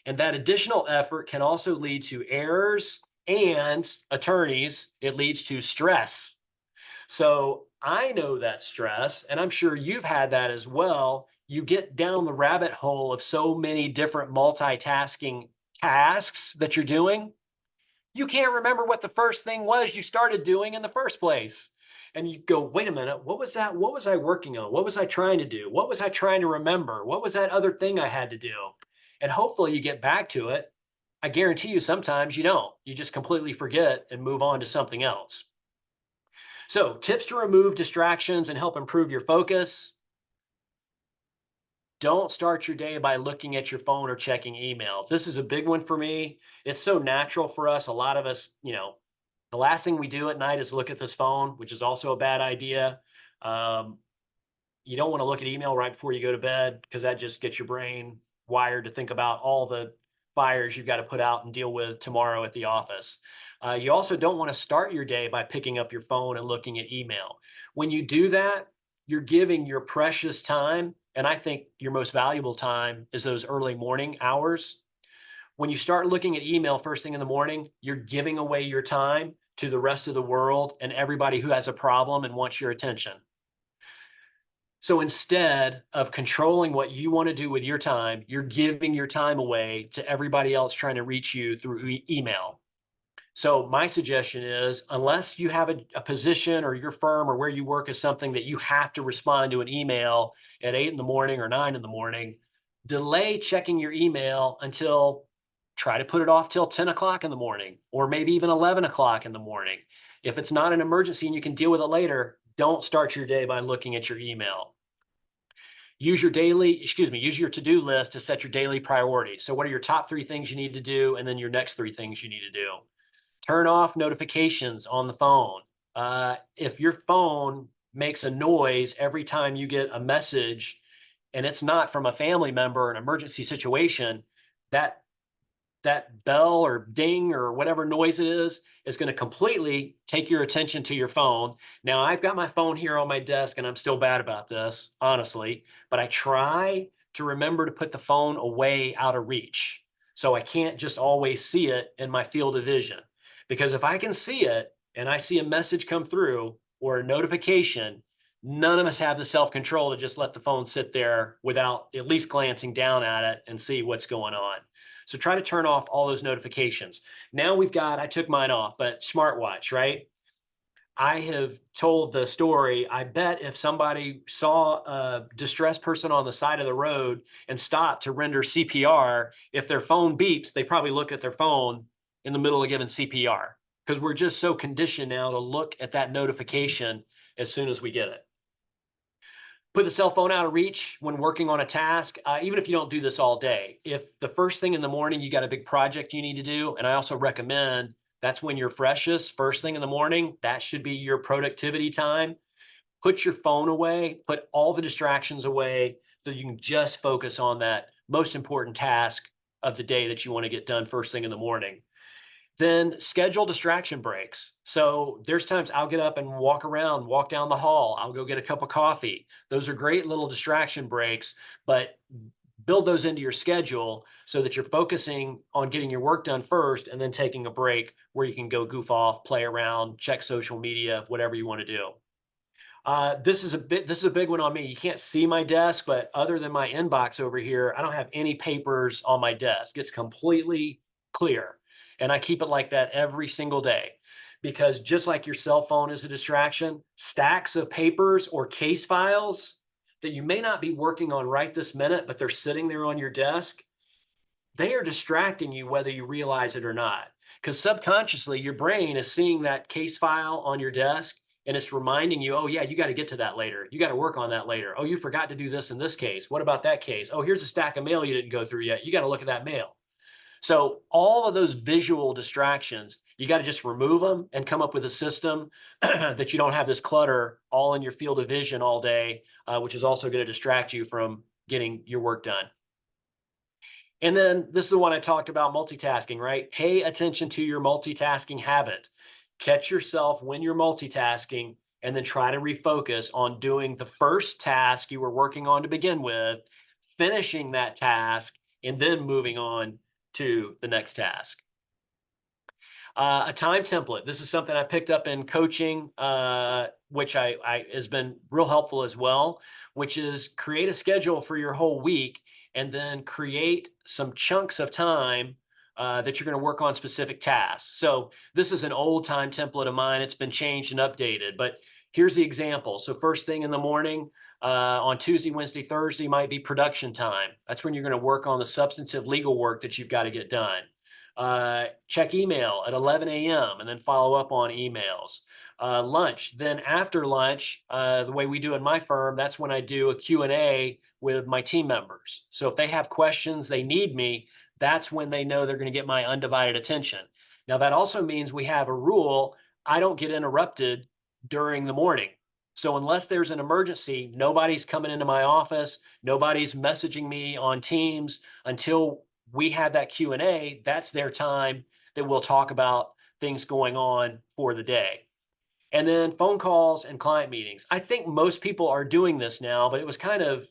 And that additional effort can also lead to errors, and attorneys, it leads to stress. So I know that stress, and I'm sure you've had that as well. You get down the rabbit hole of so many different multitasking tasks that you're doing. You can't remember what the first thing was you started doing in the first place. And you go, wait a minute, what was that? What was I working on? What was I trying to do? What was I trying to remember? What was that other thing I had to do? And hopefully you get back to it. I guarantee you sometimes you don't. You just completely forget and move on to something else. So tips to remove distractions and help improve your focus. Don't start your day by looking at your phone or checking email. This is a big one for me. It's so natural for us. A lot of us, the last thing we do at night is look at this phone, which is also a bad idea. You don't want to look at email right before you go to bed, because that just gets your brain wired to think about all the fires you've got to put out and deal with tomorrow at the office. You also don't want to start your day by picking up your phone and looking at email. When you do that, you're giving your precious time, and I think your most valuable time is those early morning hours. When you start looking at email first thing in the morning, you're giving away your time to the rest of the world and everybody who has a problem and wants your attention. So instead of controlling what you want to do with your time, you're giving your time away to everybody else trying to reach you through email. So my suggestion is, unless you have a position or your firm or where you work is something that you have to respond to an email at 8 in the morning or 9 in the morning, delay checking your email until, try to put it off till 10 o'clock in the morning, or maybe even 11 o'clock in the morning. If it's not an emergency and you can deal with it later, don't start your day by looking at your email. use your to-do list to set your daily priorities. So what are your top 3 things you need to do, and then your next 3 things you need to do. Turn off notifications on the phone. If your phone makes a noise every time you get a message and it's not from a family member or an emergency situation, that that bell or ding or whatever noise it is going to completely take your attention to your phone. Now, I've got my phone here on my desk and I'm still bad about this, honestly, but I try to remember to put the phone away out of reach. So I can't just always see it in my field of vision. Because if I can see it and I see a message come through or a notification, none of us have the self-control to just let the phone sit there without at least glancing down at it and see what's going on. So try to turn off all those notifications. Now I took mine off, but smartwatch, right? I have told the story. I bet if somebody saw a distressed person on the side of the road and stopped to render CPR, if their phone beeps, they probably look at their phone in the middle of giving CPR, because we're just so conditioned now to look at that notification as soon as we get it. Put the cell phone out of reach when working on a task, even if you don't do this all day. If the first thing in the morning you got a big project you need to do, and I also recommend that's when you're freshest, first thing in the morning, that should be your productivity time. Put your phone away, put all the distractions away so you can just focus on that most important task of the day that you want to get done first thing in the morning. Then schedule distraction breaks. So there's times I'll get up and walk around, walk down the hall. I'll go get a cup of coffee. Those are great little distraction breaks, but build those into your schedule so that you're focusing on getting your work done first and then taking a break where you can go goof off, play around, check social media, whatever you want to do. This is a big one on me. You can't see my desk, but other than my inbox over here, I don't have any papers on my desk. It's completely clear. And I keep it like that every single day, because just like your cell phone is a distraction, stacks of papers or case files that you may not be working on right this minute, but they're sitting there on your desk, they are distracting you whether you realize it or not. Because subconsciously, your brain is seeing that case file on your desk and it's reminding you, oh, yeah, you got to get to that later. You got to work on that later. Oh, you forgot to do this in this case. What about that case? Oh, here's a stack of mail you didn't go through yet. You got to look at that mail. So all of those visual distractions, you got to just remove them and come up with a system that you don't have this clutter all in your field of vision all day, which is also going to distract you from getting your work done. And then this is the one I talked about, multitasking, right? Pay attention to your multitasking habit. Catch yourself when you're multitasking and then try to refocus on doing the first task you were working on to begin with, finishing that task, and then moving on to the next task. A time template. This is something I picked up in coaching, which I has been real helpful as well, which is create a schedule for your whole week and then create some chunks of time that you're going to work on specific tasks. So this is an old time template of mine. It's been changed and updated, but here's the example. So first thing in the morning, on Tuesday, Wednesday, Thursday might be production time. That's when you're going to work on the substantive legal work that you've got to get done. Check email at 11 a.m. and then follow up on emails. Lunch. Then after lunch, the way we do in my firm, that's when I do a Q&A with my team members. So if they have questions, they need me, that's when they know they're going to get my undivided attention. Now, that also means we have a rule. I don't get interrupted during the morning. So unless there's an emergency, nobody's coming into my office, nobody's messaging me on Teams until we have that Q&A. That's their time that we'll talk about things going on for the day. And then phone calls and client meetings. I think most people are doing this now, but it was kind of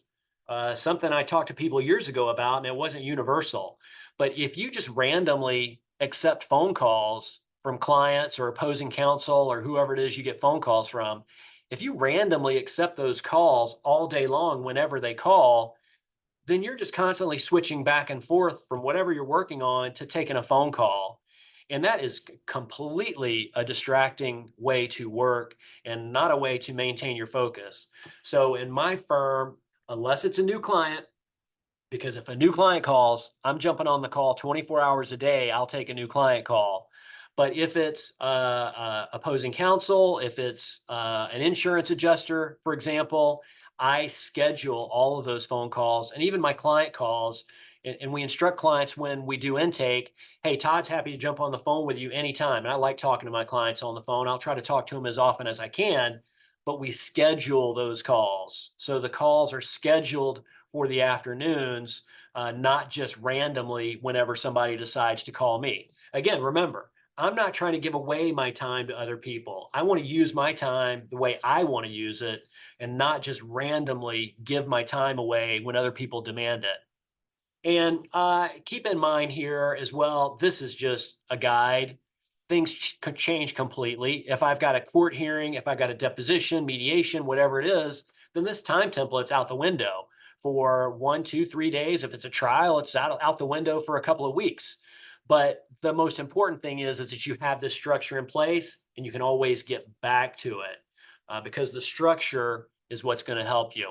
something I talked to people years ago about, and it wasn't universal. But if you just randomly accept phone calls from clients or opposing counsel or whoever it is you get phone calls from, if you randomly accept those calls all day long whenever they call, then you're just constantly switching back and forth from whatever you're working on to taking a phone call. And that is completely a distracting way to work and not a way to maintain your focus. So in my firm, unless it's a new client, because if a new client calls, I'm jumping on the call 24 hours a day, I'll take a new client call. But if it's opposing counsel, if it's an insurance adjuster, for example, I schedule all of those phone calls and even my client calls. And we instruct clients when we do intake, hey, Todd's happy to jump on the phone with you anytime. And I like talking to my clients on the phone. I'll try to talk to them as often as I can, but we schedule those calls. So the calls are scheduled for the afternoons, not just randomly whenever somebody decides to call me. Again, remember, I'm not trying to give away my time to other people. I want to use my time the way I want to use it and not just randomly give my time away when other people demand it. And keep in mind here as well, this is just a guide. Things could change completely. If I've got a court hearing, if I've got a deposition, mediation, whatever it is, then this time template's out the window for 1, 2, 3 days. If it's a trial, it's out the window for a couple of weeks. But the most important thing is that you have this structure in place and you can always get back to it because the structure is what's going to help you.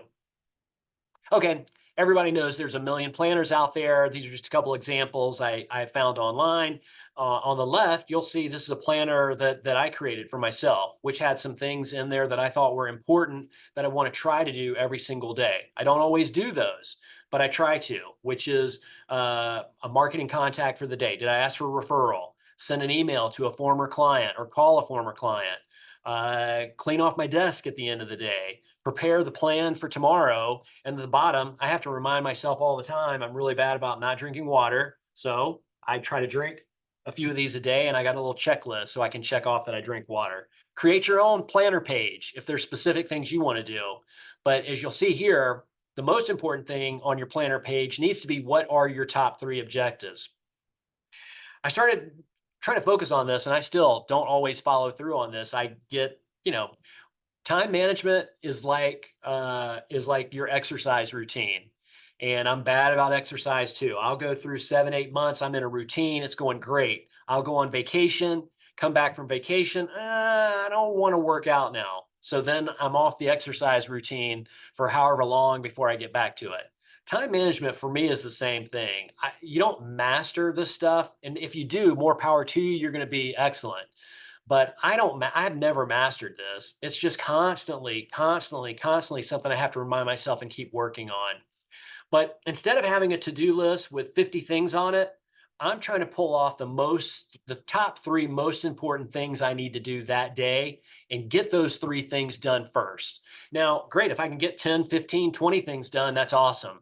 Okay, everybody knows there's a million planners out there. These are just a couple examples I found online. On the left, you'll see this is a planner that I created for myself, which had some things in there that I thought were important that I want to try to do every single day. I don't always do those, but I try to, which is a marketing contact for the day. Did I ask for a referral? Send an email to a former client or call a former client. Clean off my desk at the end of the day. Prepare the plan for tomorrow. And at the bottom, I have to remind myself all the time, I'm really bad about not drinking water. So I try to drink a few of these a day, and I got a little checklist so I can check off that I drink water. Create your own planner page if there's specific things you want to do. But as you'll see here, the most important thing on your planner page needs to be what are your top 3 objectives. I started trying to focus on this, and I still don't always follow through on this. I get, time management is like your exercise routine. And I'm bad about exercise too. I'll go through 7, 8 months. I'm in a routine. It's going great. I'll go on vacation, come back from vacation. I don't want to work out now. So then I'm off the exercise routine for however long before I get back to it. Time management for me is the same thing. You don't master this stuff. And if you do, more power to you, you're going to be excellent. But I've never mastered this. It's just constantly something I have to remind myself and keep working on. But instead of having a to-do list with 50 things on it, I'm trying to pull off the top 3 most important things I need to do that day and get those 3 things done first. Now, great, if I can get 10, 15, 20 things done, that's awesome.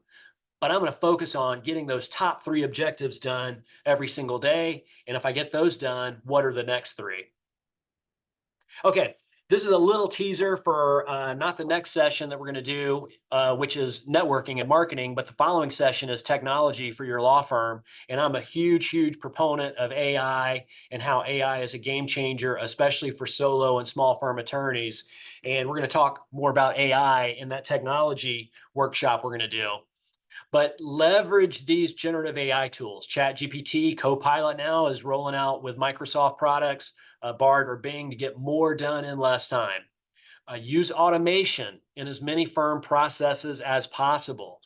But I'm going to focus on getting those top 3 objectives done every single day. And if I get those done, what are the next 3? Okay, this is a little teaser for not the next session that we're going to do, which is networking and marketing, but the following session is technology for your law firm. And I'm a huge, huge proponent of AI and how AI is a game changer, especially for solo and small firm attorneys. And we're going to talk more about AI in that technology workshop we're going to do. But leverage these generative AI tools. ChatGPT, Copilot now is rolling out with Microsoft products, Bard or Bing, to get more done in less time. Use automation in as many firm processes as possible.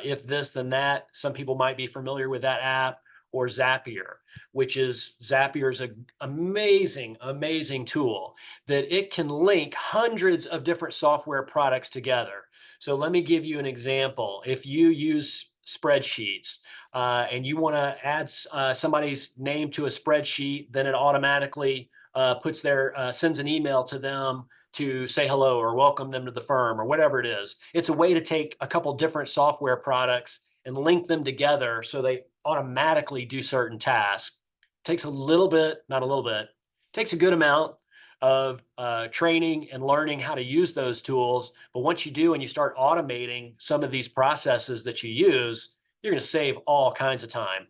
If this, then that. Some people might be familiar with that app, or Zapier, Zapier is an amazing, amazing tool that it can link hundreds of different software products together. So let me give you an example. If you use spreadsheets and you want to add somebody's name to a spreadsheet, then it automatically sends an email to them to say hello or welcome them to the firm or whatever it is. It's a way to take a couple different software products and link them together so they automatically do certain tasks. Takes a little bit, not a little bit, takes a good amount of training and learning how to use those tools. But once you do and you start automating some of these processes that you use, you're going to save all kinds of time.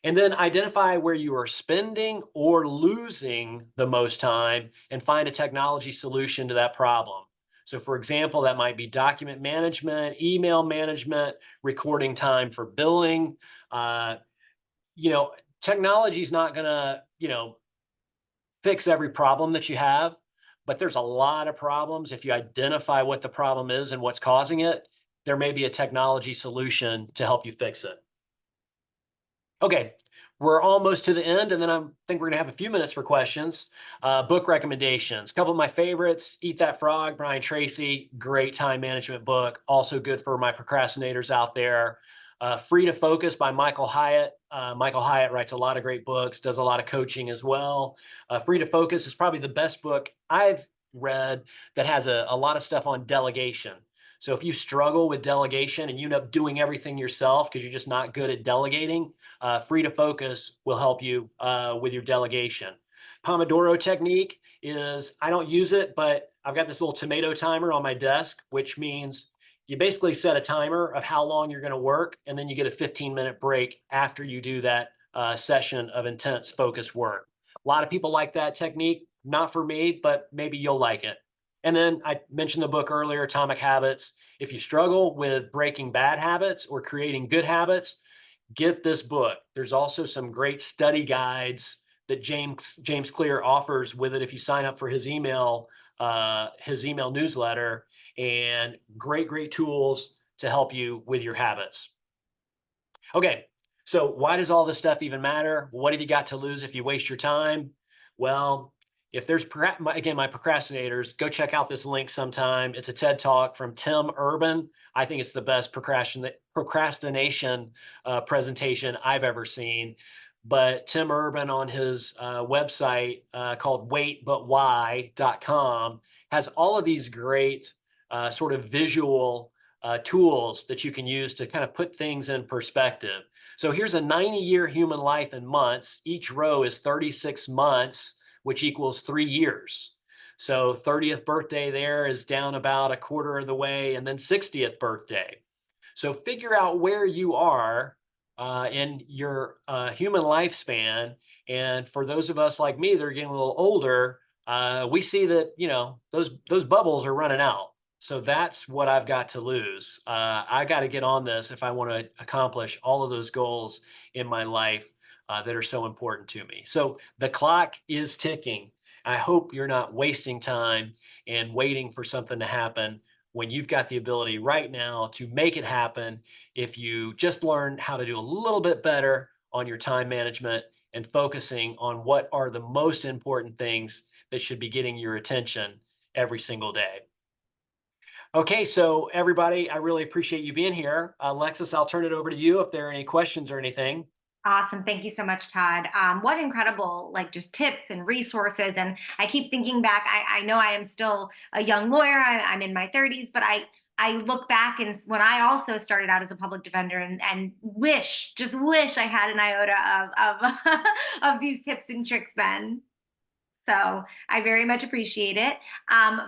And then identify where you are spending or losing the most time and find a technology solution to that problem. So for example, that might be document management, email management, recording time for billing. Technology is not going to, fix every problem that you have, but there's a lot of problems. If you identify what the problem is and what's causing it, there may be a technology solution to help you fix it. Okay, we're almost to the end, and then I think we're going to have a few minutes for questions. Book recommendations. A couple of my favorites: Eat That Frog, Brian Tracy, great time management book. Also good for my procrastinators out there. Free to Focus by Michael Hyatt. Michael Hyatt writes a lot of great books, does a lot of coaching as well. Free to Focus is probably the best book I've read that has a lot of stuff on delegation. So if you struggle with delegation and you end up doing everything yourself because you're just not good at delegating, Free to Focus will help you with your delegation. Pomodoro technique is, I don't use it, but I've got this little tomato timer on my desk, which means you basically set a timer of how long you're going to work, and then you get a 15-minute break after you do that session of intense focused work. A lot of people like that technique. Not for me, but maybe you'll like it. And then I mentioned the book earlier, Atomic Habits. If you struggle with breaking bad habits or creating good habits, get this book. There's also some great study guides that James Clear offers with it if you sign up for his email newsletter, and great tools to help you with your habits. Okay, so why does all this stuff even matter? What have you got to lose if you waste your time? Well, if there's, again, my procrastinators, go check out this link sometime. It's a TED Talk from Tim Urban. I think it's the best procrastination presentation I've ever seen. But Tim Urban on his website called waitbutwhy.com has all of these great sort of visual tools that you can use to kind of put things in perspective. So here's a 90-year human life in months. Each row is 36 months, which equals 3 years. So 30th birthday there is down about a quarter of the way, and then 60th birthday. So figure out where you are in your human lifespan. And for those of us like me that are getting a little older, we see that, you know, those bubbles are running out. So that's what I've got to lose. I got to get on this if I want to accomplish all of those goals in my life that are so important to me. So the clock is ticking. I hope you're not wasting time and waiting for something to happen when you've got the ability right now to make it happen if you just learn how to do a little bit better on your time management and focusing on what are the most important things that should be getting your attention every single day. Okay, so everybody, I really appreciate you being here. Alexis, I'll turn it over to you if there are any questions or anything. Awesome. Thank you so much, Todd. What incredible, like, just tips and resources. And I keep thinking back, I know I am still a young lawyer. I'm in my 30s, but I look back and when I also started out as a public defender and just wish I had an iota of of these tips and tricks then. So I very much appreciate it.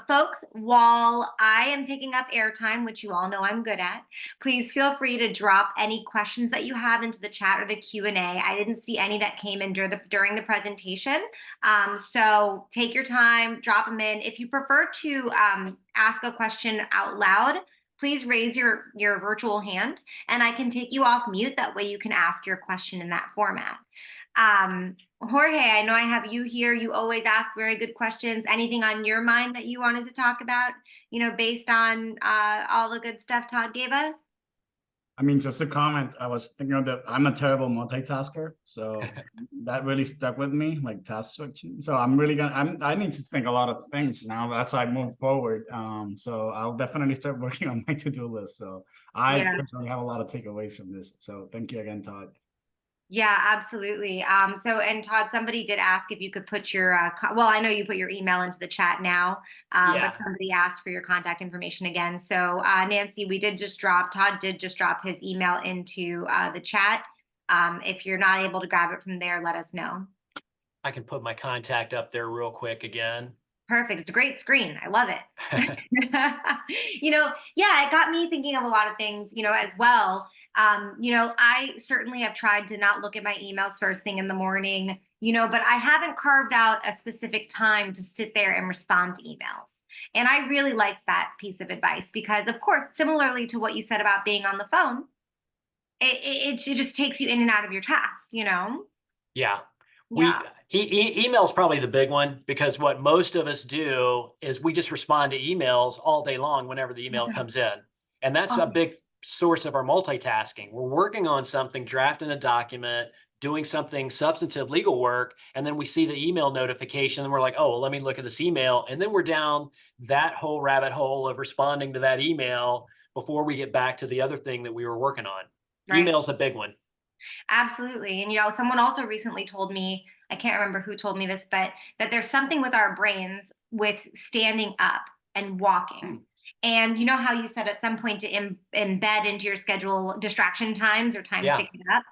Folks, while I am taking up airtime, which you all know I'm good at, please feel free to drop any questions that you have into the chat or the Q&A. I didn't see any that came in during the presentation. So take your time, drop them in. If you prefer to ask a question out loud, please raise your virtual hand and I can take you off mute. That way you can ask your question in that format. Jorge, I know I have you here. You always ask very good questions. Anything on your mind that you wanted to talk about, you know, based on all the good stuff Todd gave us? I mean, just a comment. I was thinking of I'm a terrible multitasker, so that really stuck with me, like task switching. So I need to think a lot of things now as I move forward. So I'll definitely start working on my to-do list. So I personally have a lot of takeaways from this. So thank you again, Todd. Yeah, absolutely. And Todd, somebody did ask if you could put your, well, I know you put your email into the chat now, but somebody asked for your contact information again. So Nancy, Todd did just drop his email into the chat. If you're not able to grab it from there, let us know. I can put my contact up there real quick again. Perfect. It's a great screen. I love it. You know, yeah, it got me thinking of a lot of things, you know, as well. You know, I certainly have tried to not look at my emails first thing in the morning, you know, but I haven't carved out a specific time to sit there and respond to emails. And I really liked that piece of advice because, of course, similarly to what you said about being on the phone, it just takes you in and out of your task, you know? Yeah. Yeah. Email is probably the big one because what most of us do is we just respond to emails all day long whenever the email comes in. And that's a big source of our multitasking. We're working on something, drafting a document, doing something substantive legal work, and then we see the email notification and we're like, oh, well, let me look at this email. And then we're down that whole rabbit hole of responding to that email before we get back to the other thing that we were working on. Right. Email's a big one. Absolutely. And, someone also recently told me, I can't remember who told me this, but that there's something with our brains with standing up and walking. And you know how you said at some point to embed into your schedule distraction times or times to Yeah. get up?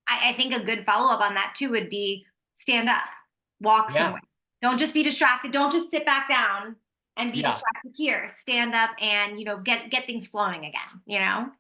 I think a good follow up on that too would be stand up, walk Yeah. somewhere. Don't just be distracted. Don't just sit back down and be Yeah. distracted here. Stand up and, get things flowing again.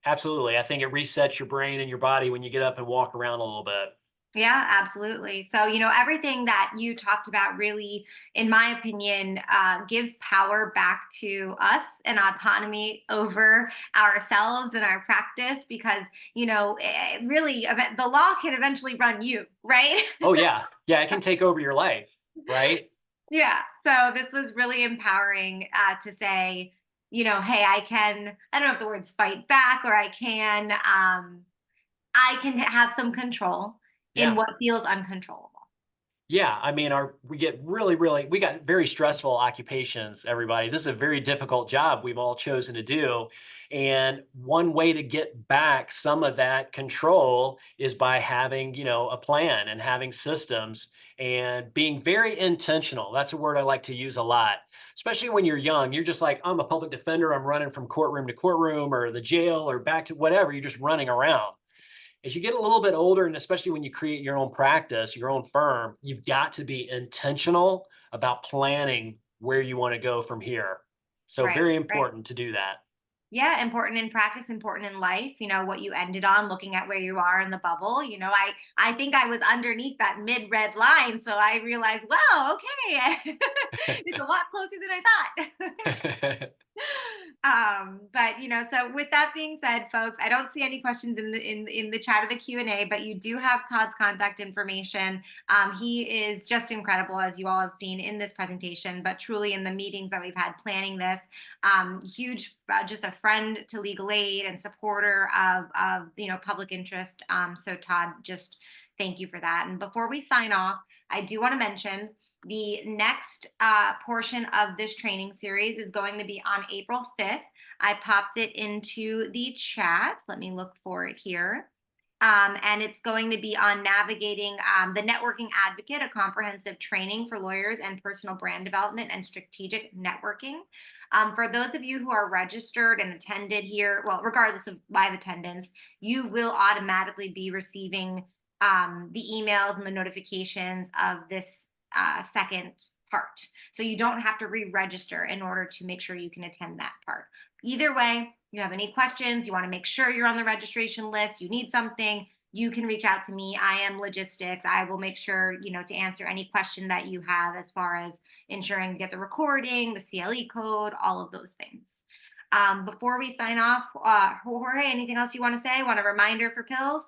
Absolutely. I think it resets your brain and your body when you get up and walk around a little bit. Yeah, absolutely. So, everything that you talked about really, in my opinion, gives power back to us and autonomy over ourselves and our practice because, really, the law can eventually run you, right? Oh, yeah. Yeah. It can take over your life, right? Yeah. So, this was really empowering to say, hey, I don't know if the words fight back or I can have some control in Yeah. what feels uncontrollable. Yeah, I mean, we get we got very stressful occupations, everybody. This is a very difficult job we've all chosen to do. And one way to get back some of that control is by having, a plan and having systems and being very intentional. That's a word I like to use a lot, especially when you're young. You're just like, I'm a public defender. I'm running from courtroom to courtroom or the jail or back to whatever. You're just running around. As you get a little bit older, and especially when you create your own practice, your own firm, you've got to be intentional about planning where you want to go from here. So Right. very Right. important to do that. Yeah, important in practice, important in life. What you ended on, looking at where you are in the bubble. I think I was underneath that mid red line, so I realized, wow, okay, it's a lot closer than I thought. But so with that being said, folks, I don't see any questions in the chat or the Q&A, but you do have Todd's contact information. He is just incredible, as you all have seen in this presentation, but truly in the meetings that we've had planning this. Huge, just a friend to legal aid and supporter of public interest. So Todd, just thank you for that. And before we sign off, I do want to mention the next portion of this training series is going to be on April 5th. I popped it into the chat. Let me look for it here. And it's going to be on navigating the Networking Advocate, a comprehensive training for lawyers and personal brand development and strategic networking. For those of you who are registered and attended here, well, regardless of live attendance, you will automatically be receiving the emails and the notifications of this second part. So you don't have to re-register in order to make sure you can attend that part. Either way, you have any questions, you want to make sure you're on the registration list, you need something, you can reach out to me. I am logistics. I will make sure, to answer any question that you have as far as ensuring you get the recording, the CLE code, all of those things. Before we sign off, Jorge, anything else you want to say? Want a reminder for pills?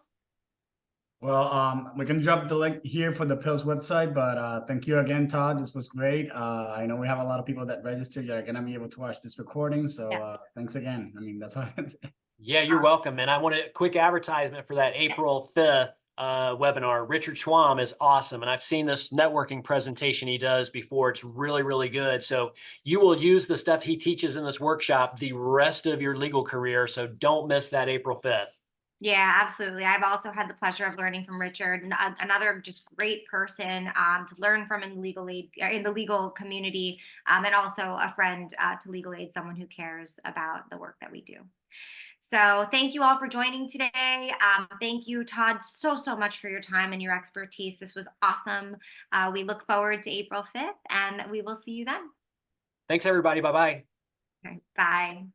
Well, we can drop the link here for the Pills website, but thank you again, Todd. This was great. I know we have a lot of people that registered that are gonna be able to watch this recording. So Yeah. thanks again. I mean, that's all I can say. Yeah, you're welcome. And I want a quick advertisement for that April 5th webinar. Richard Schwam is awesome. And I've seen this networking presentation he does before. It's really, really good. So you will use the stuff he teaches in this workshop the rest of your legal career. So don't miss that April 5th. Yeah, absolutely. I've also had the pleasure of learning from Richard, another just great person to learn from in the legal aid, in the legal community, and also a friend to legal aid, someone who cares about the work that we do. So thank you all for joining today. Thank you, Todd, so much for your time and your expertise. This was awesome. We look forward to April 5th, and we will see you then. Thanks, everybody. Bye-bye. Okay, bye.